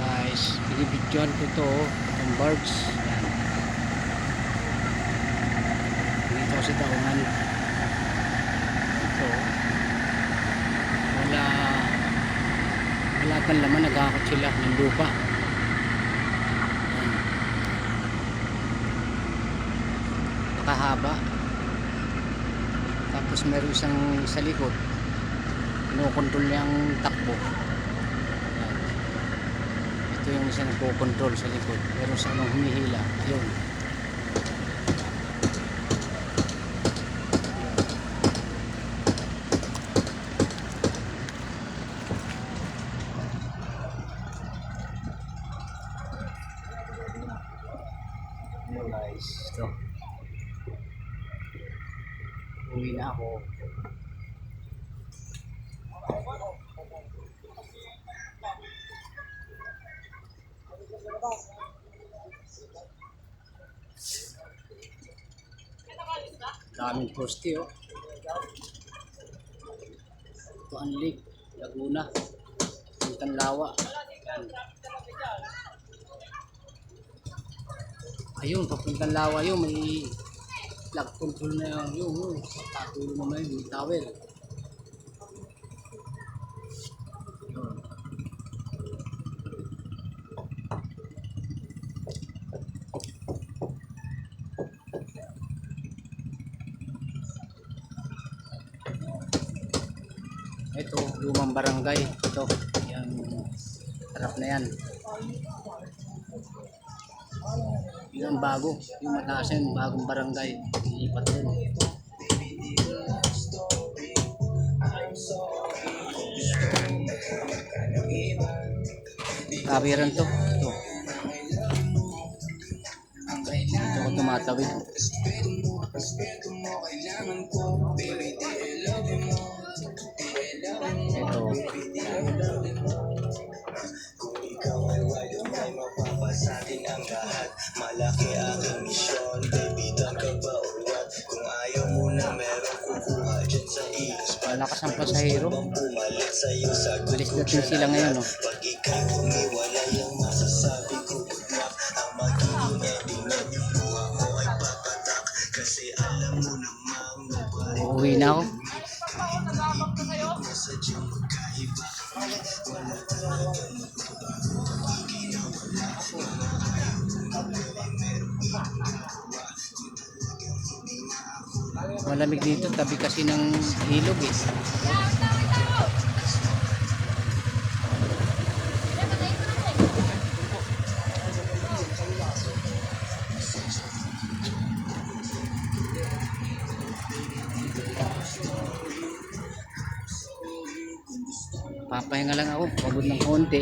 Guys, binibidyoan ko ito, itong birds. Yan. Dito sa daungan. Ito. Wala kang laman, nagkakot sila ng lupa. Yan. Nakahaba. Tapos meron isang sa likod. Kinokontrol niya ang takbo. Yan. Ito yung isang nagpo-control sa likod. Meron sa anong humihila. Ayun. Hello guys. Ito. Uwi na ako. Daming poste oh. Ito ang lake, Laguna, Puntanlawa. Ayun, papuntang Lawa yun, may flag control na yun, patuloy mo na yun, may tower. Yun. Ito, lumang barangay. Ito, yan, harap na yan. Yun ang bago, yung mataas yan, bagong barangay. Ilipat din. Kawiran to. Ito. Ito ko tumatawid. Ito. Sa atin ang lahat, malaki aking misyon. Baby, doon ka ba or what? Kung ayaw mo na meron kukuha dyan sa ilos. Malakas ang pasahero. Pumalit sa'yo, sagot Alis ko natin sila ngayon oh. pag ikay humiwala yung masasabi ko good luck. Ang magiging ending na yung buha mo ay papatak. Kasi alam mo namang Uuwi na ako. sadyang magkaiba. Wala talaga Malamig dito, tabi kasi ng ilog eh. Papahinga lang ako, pagod ng konti.